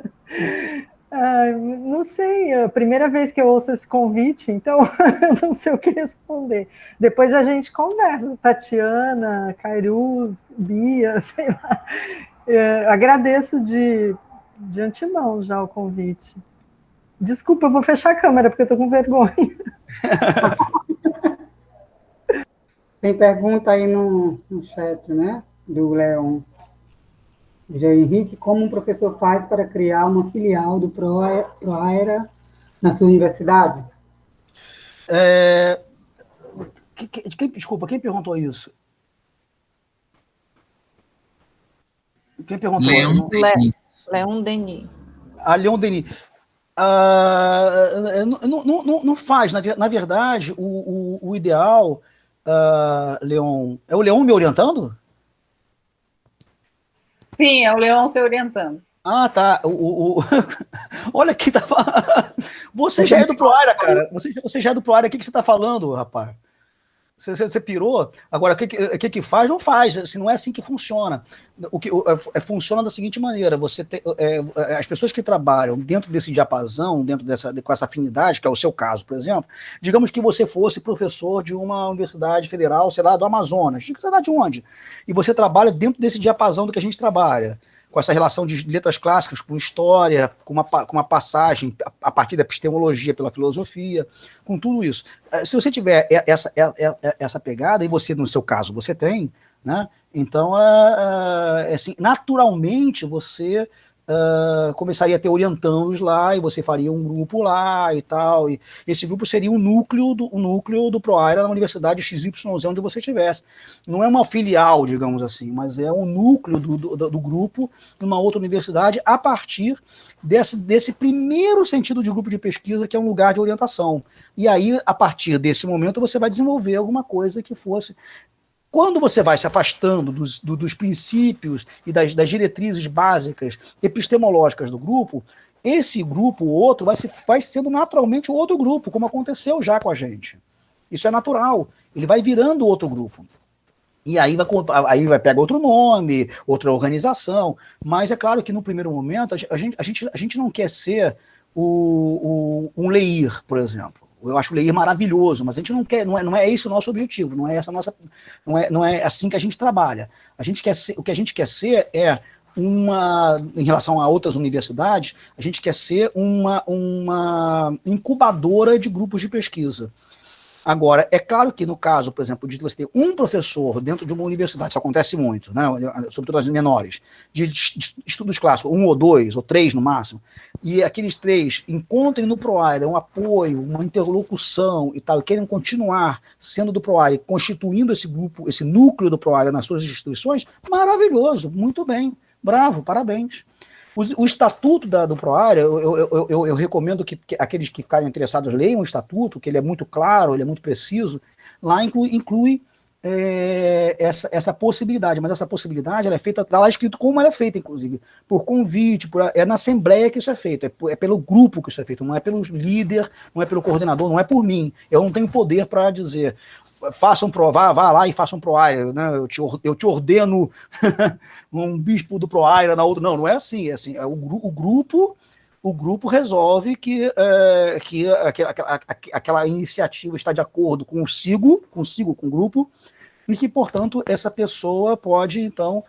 Não sei, é a primeira vez que eu ouço esse convite, então eu não sei o que responder. Depois a gente conversa, Tatiana, Cairuz, Bia, sei lá. Agradeço de antemão já o convite. Desculpa, eu vou fechar a câmera, porque eu estou com vergonha. Tem pergunta aí no chat, né? Do Leon. Jean Henrique, como um professor faz para criar uma filial do ProAira na sua universidade? Desculpa, quem perguntou isso? Quem perguntou? Leon Denis. Leon Denis. Não faz, na verdade, o ideal, Leon... É o Leon me orientando? Sim, é o Leon se orientando. Ah, tá. Olha aqui, tá... Você já é do ProAira, cara. Você já é do ProAira. O que você está falando, rapaz? Você pirou? Agora, o que faz? Não faz. Assim, não é assim que funciona. Funciona da seguinte maneira: as pessoas que trabalham dentro desse diapasão, com essa afinidade, que é o seu caso, por exemplo, digamos que você fosse professor de uma universidade federal, sei lá, do Amazonas, sei lá de onde, e você trabalha dentro desse diapasão do que a gente trabalha, com essa relação de letras clássicas, com história, com uma passagem a partir da epistemologia pela filosofia, com tudo isso. Se você tiver essa pegada, e você, no seu caso, você tem, né? Então, assim, naturalmente, você começaria a ter orientandos lá, e você faria um grupo lá e tal, e esse grupo seria o núcleo do ProAira na universidade XYZ onde você estivesse. Não é uma filial, digamos assim, mas é um núcleo do grupo numa outra universidade a partir desse primeiro sentido de grupo de pesquisa, que é um lugar de orientação. E aí, a partir desse momento, você vai desenvolver alguma coisa que fosse... Quando você vai se afastando dos princípios e das diretrizes básicas epistemológicas do grupo, esse grupo, o outro, vai sendo naturalmente o outro grupo, como aconteceu já com a gente. Isso é natural. Ele vai virando outro grupo. E aí vai pegar outro nome, outra organização. Mas é claro que no primeiro momento a gente não quer ser um Leir, por exemplo. Eu acho o Leir maravilhoso, mas a gente não quer, não é esse o nosso objetivo, não é essa nossa, não é assim que a gente trabalha. O que a gente quer ser é em relação a outras universidades, a gente quer ser uma incubadora de grupos de pesquisa. Agora, é claro que no caso, por exemplo, de você ter um professor dentro de uma universidade, isso acontece muito, né, sobretudo as menores, de estudos clássicos, 1 ou 2 ou 3 no máximo, e aqueles 3 encontrem no ProAire um apoio, uma interlocução e tal, e querem continuar sendo do ProAire, constituindo esse grupo, esse núcleo do ProAire nas suas instituições, maravilhoso, muito bem, bravo, parabéns. O estatuto do ProAire, eu recomendo que aqueles que ficarem interessados leiam o estatuto, que ele é muito claro, ele é muito preciso. Lá inclui essa possibilidade, mas essa possibilidade ela é feita, está lá escrito como ela é feita, inclusive, por convite, é na assembleia que isso é feito, é pelo grupo que isso é feito, não é pelo líder, não é pelo coordenador, não é por mim. Eu não tenho poder para dizer, vá lá e faça um ProAire, né? Eu te ordeno um bispo do ProAire na outra. Não é assim, o grupo resolve que aquela iniciativa está de acordo consigo, com o grupo, e que, portanto, essa pessoa pode, então,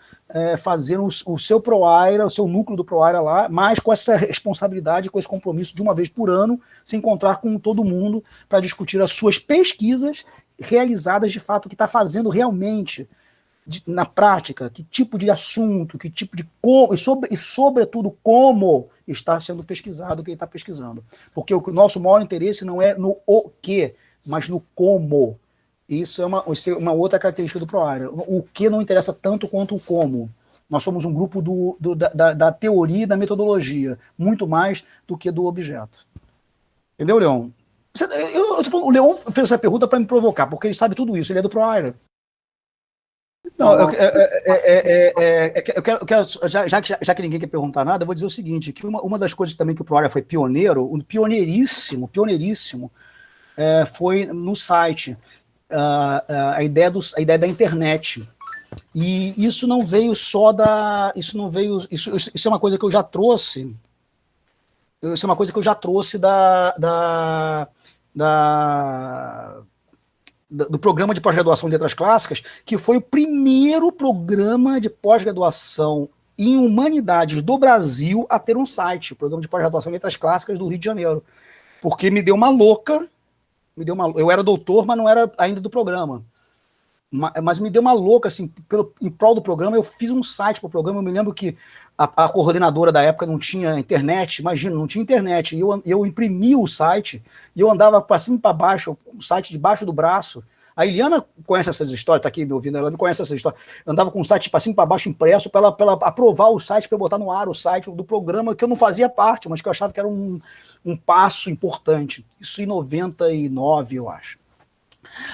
fazer o seu ProAire, o seu núcleo do ProAire lá, mas com essa responsabilidade, com esse compromisso de uma vez por ano, se encontrar com todo mundo para discutir as suas pesquisas realizadas, de fato, o que está fazendo realmente, na prática, que tipo de assunto, que tipo de como, e sobretudo como está sendo pesquisado o que ele está pesquisando. Porque o nosso maior interesse não é no o que, mas no como. Isso é uma outra característica do ProAire. O que não interessa tanto quanto o como. Nós somos um grupo da teoria e da metodologia, muito mais do que do objeto. Entendeu, Leon? O Leon fez essa pergunta para me provocar, porque ele sabe tudo isso, ele é do ProAire. Não, eu quero já que ninguém quer perguntar nada, eu vou dizer o seguinte, que uma das coisas também que o ProAire foi pioneiríssimo, foi no site, a ideia da internet. E isso não veio só isso é uma coisa que eu já trouxe, do programa de pós-graduação de letras clássicas, que foi o primeiro programa de pós-graduação em humanidades do Brasil a ter um site, o programa de pós-graduação de letras clássicas do Rio de Janeiro, porque me deu uma louca, eu era doutor, mas não era ainda do programa, mas me deu uma louca, assim, em prol do programa, eu fiz um site para o programa. Eu me lembro que a coordenadora da época não tinha internet, imagina, não tinha internet, e eu imprimi o site, e eu andava para cima e para baixo, o site debaixo do braço. A Eliana conhece essas histórias, está aqui me ouvindo, ela me conhece essas histórias. Eu andava com o site para cima e para baixo impresso, para ela aprovar o site, para eu botar no ar o site do programa, que eu não fazia parte, mas que eu achava que era um passo importante. Isso em 99, eu acho.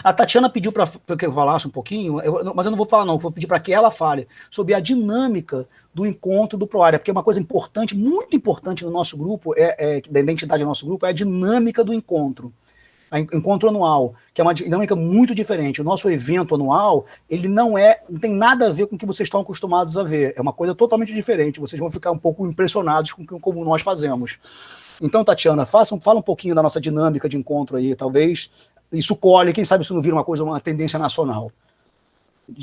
A Tatiana pediu para que eu falasse um pouquinho, mas eu não vou falar não, vou pedir para que ela fale sobre a dinâmica do encontro do ProAire, porque é uma coisa importante, muito importante no nosso grupo, da identidade do nosso grupo, é a dinâmica do encontro anual, que é uma dinâmica muito diferente. O nosso evento anual, ele não tem nada a ver com o que vocês estão acostumados a ver, é uma coisa totalmente diferente, vocês vão ficar um pouco impressionados com como nós fazemos. Então, Tatiana, fala um pouquinho da nossa dinâmica de encontro aí, talvez isso colhe, quem sabe isso não vira uma tendência nacional.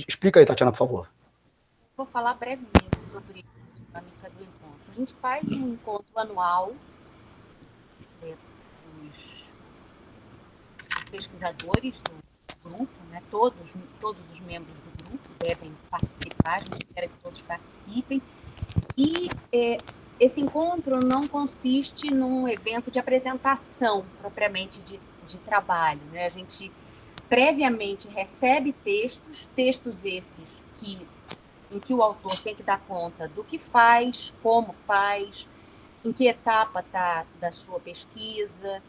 Explica aí, Tatiana, por favor. Vou falar brevemente sobre a dinâmica do encontro. A gente faz um encontro anual, os pesquisadores do grupo, né, todos os membros do grupo devem participar, a gente espera que todos participem, e esse encontro não consiste num evento de apresentação propriamente de trabalho, né? A gente previamente recebe textos esses em que o autor tem que dar conta do que faz, como faz, em que etapa está da sua pesquisa,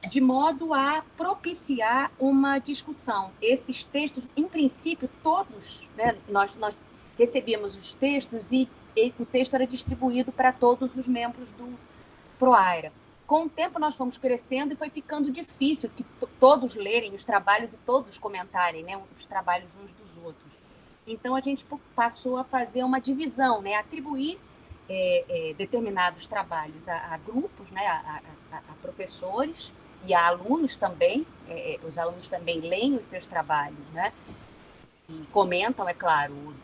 de modo a propiciar uma discussão. Esses textos, em princípio, todos, né, nós recebemos os textos e o texto era distribuído para todos os membros do Proaira. Com o tempo, nós fomos crescendo e foi ficando difícil que todos lerem os trabalhos e todos comentarem, né, os trabalhos uns dos outros. Então, a gente passou a fazer uma divisão, né, atribuir determinados trabalhos a grupos, né, a professores e a alunos também. Os alunos também leem os seus trabalhos, né, e comentam, é claro. O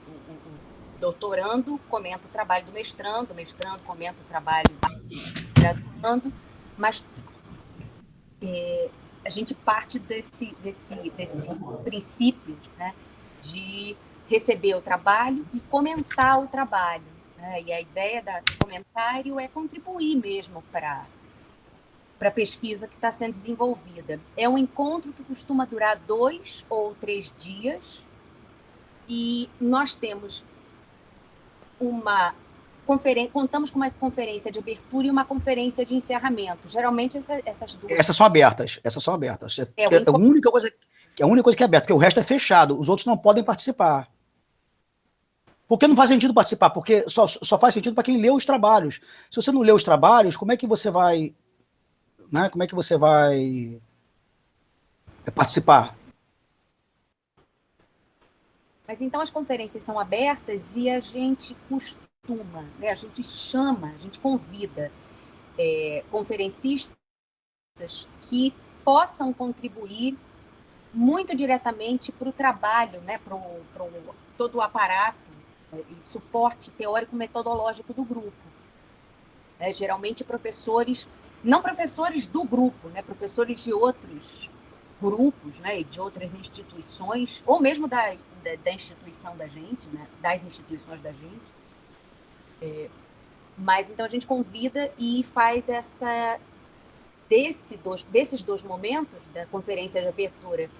doutorando comenta o trabalho do mestrando, o mestrando comenta o trabalho do graduando, mas a gente parte desse princípio, né, de receber o trabalho e comentar o trabalho, né? E a ideia do comentário é contribuir mesmo para a pesquisa que está sendo desenvolvida. É um encontro que costuma durar 2 ou 3 dias, e nós temos contamos com uma conferência de abertura e uma conferência de encerramento. Geralmente essas duas... Essas são abertas. A única coisa que é aberta, porque o resto é fechado. Os outros não podem participar. Por que não faz sentido participar? Porque só faz sentido para quem lê os trabalhos. Se você não lê os trabalhos, como é que você vai, né? Como é que você vai participar? Mas então as conferências são abertas e a gente costuma, né, a gente chama, a gente convida conferencistas que possam contribuir muito diretamente para o trabalho, né, para todo o aparato e suporte teórico-metodológico do grupo. Geralmente professores, não professores do grupo, né, professores de outros grupos, né, de outras instituições, ou mesmo da instituição da gente, né, das instituições da gente. Mas então a gente convida e faz desses dois momentos, da conferência de abertura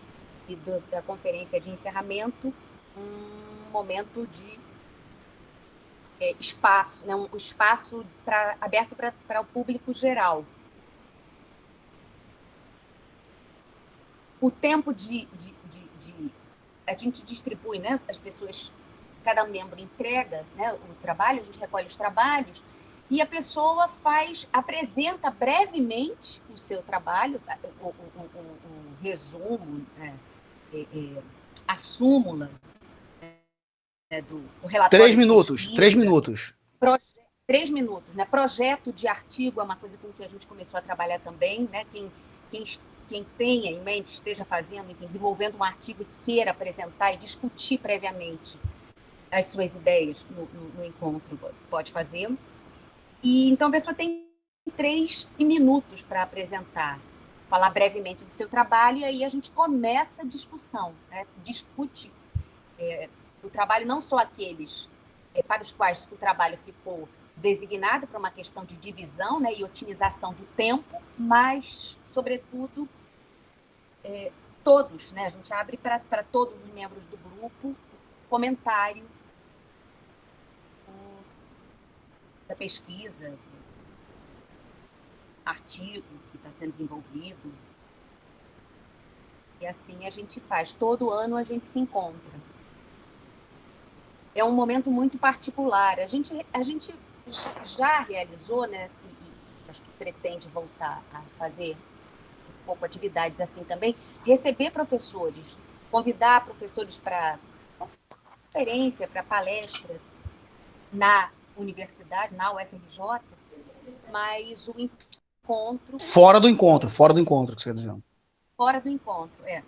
e da conferência de encerramento, um momento de espaço, né, um espaço aberto para o público geral. O tempo a gente distribui, né, as pessoas, cada membro entrega, né, o trabalho, a gente recolhe os trabalhos, e a pessoa apresenta brevemente o seu trabalho, o resumo, a súmula, do relatório 3 minutos, de pesquisa. 3 minutos. 3 minutos, né? Projeto de artigo é uma coisa com que a gente começou a trabalhar também, né? Quem tenha em mente, esteja fazendo, enfim, desenvolvendo um artigo que queira apresentar e discutir previamente as suas ideias no encontro, pode fazê-lo. E então a pessoa tem 3 minutos para apresentar, falar brevemente do seu trabalho, e aí a gente começa a discussão, né? Discute o trabalho, não só aqueles para os quais o trabalho ficou designado para uma questão de divisão, né, e otimização do tempo, mas, sobretudo, todos, né, a gente abre para todos os membros do grupo comentário da pesquisa, do artigo que está sendo desenvolvido. E assim a gente faz. Todo ano a gente se encontra. É um momento muito particular. A gente já realizou, né, e acho que pretende voltar a fazer um pouco atividades assim também, receber professores, convidar professores para conferência, para palestra na universidade, na UFRJ, mas o encontro... Fora do encontro, que você está dizendo. Fora do encontro. Né?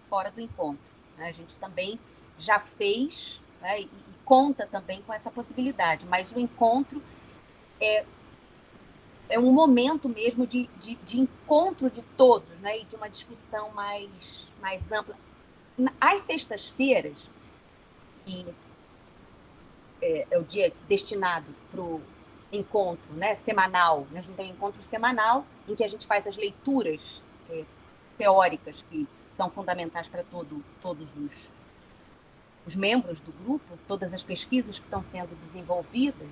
A gente também já fez, né, e conta também com essa possibilidade, mas o encontro é um momento mesmo de encontro de todos, né, e de uma discussão mais ampla. Às sextas-feiras, e é o dia destinado para o encontro, né, semanal, né, a gente tem um encontro semanal em que a gente faz as leituras teóricas que são fundamentais para todos os membros do grupo, todas as pesquisas que estão sendo desenvolvidas.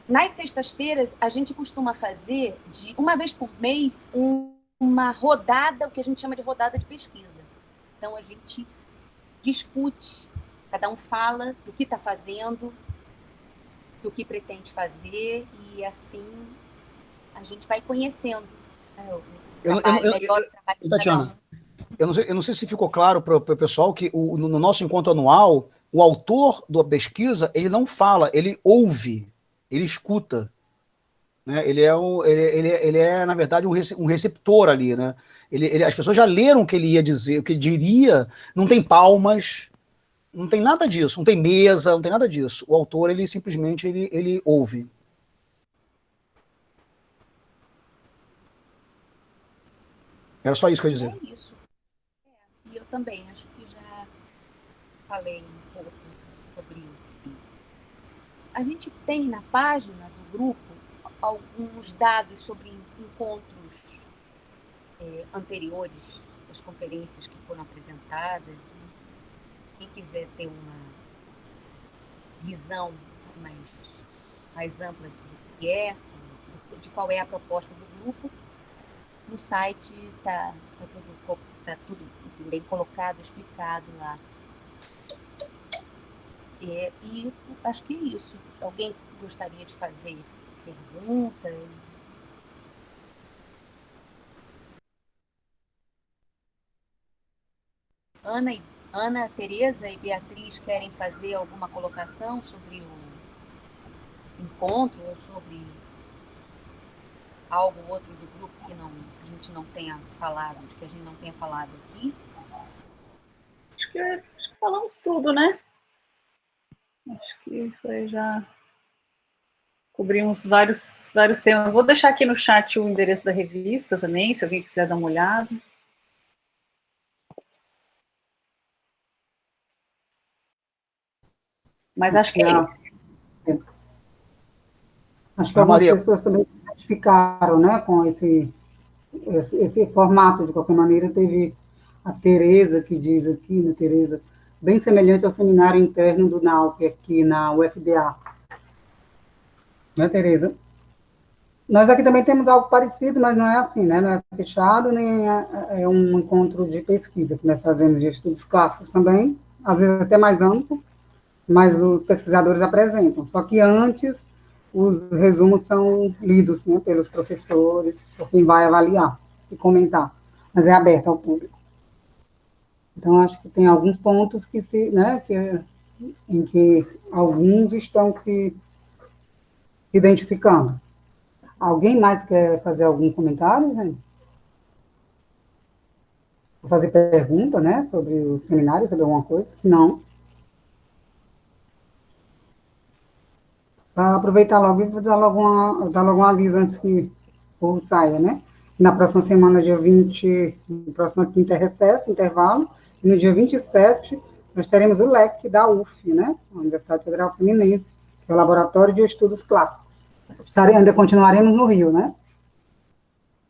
Nas sextas-feiras, a gente costuma fazer, uma vez por mês, uma rodada, o que a gente chama de rodada de pesquisa. Então, a gente discute, cada um fala do que está fazendo, do que pretende fazer, e assim a gente vai conhecendo, né, o trabalho, melhor o trabalho de cada Tatiana, um. eu não sei se ficou claro para o pessoal que no nosso encontro anual, o autor da pesquisa, ele não fala, ele ouve, ele escuta. Né? Ele é, na verdade, um receptor ali. Né? As pessoas já leram o que ele ia dizer, o que ele diria, não tem palmas, não tem nada disso, não tem mesa, não tem nada disso. O autor, ele simplesmente ele ouve. Era só isso que eu ia dizer. É isso. E eu também acho que já falei um pouco sobre isso. A gente tem na página do grupo alguns dados sobre encontros anteriores, das conferências que foram apresentadas. Quem quiser ter uma visão mais ampla do que é, de qual é a proposta do grupo, no site está tudo bem colocado, explicado lá. E acho que é isso. Alguém gostaria de fazer pergunta? Ana, Tereza e Beatriz querem fazer alguma colocação sobre o encontro ou sobre algo outro do grupo que a gente não tenha falado, de que a gente não tenha falado aqui? Acho que falamos tudo, né? Acho que foi já... Cobrimos vários temas. Vou deixar aqui no chat o endereço da revista também, se alguém quiser dar uma olhada. Mas acho que é isso. Acho que algumas Maria, pessoas também se identificaram, né, com esse formato, de qualquer maneira. Teve a Tereza, que diz aqui, né, Tereza, bem semelhante ao seminário interno do NAUP, aqui na UFBA. Né, Tereza? Nós aqui também temos algo parecido, mas não é assim, né? Não é fechado, nem é um encontro de pesquisa que nós fazemos de estudos clássicos também, às vezes até mais amplo, mas os pesquisadores apresentam. Só que antes, os resumos são lidos, né, pelos professores, por quem vai avaliar e comentar, mas é aberto ao público. Então, acho que tem alguns pontos que em que alguns estão se identificando. Alguém mais quer fazer algum comentário, gente? Vou fazer pergunta, né, sobre o seminário, sobre alguma coisa? Se não, para aproveitar logo e dar logo um aviso antes que o povo saia, né? Na próxima semana, dia 20, na próxima quinta é recesso, intervalo, e no dia 27, nós teremos o LEC da UF, né? A Universidade Federal Fluminense, que é o Laboratório de Estudos Clássicos. Ainda continuaremos no Rio, né?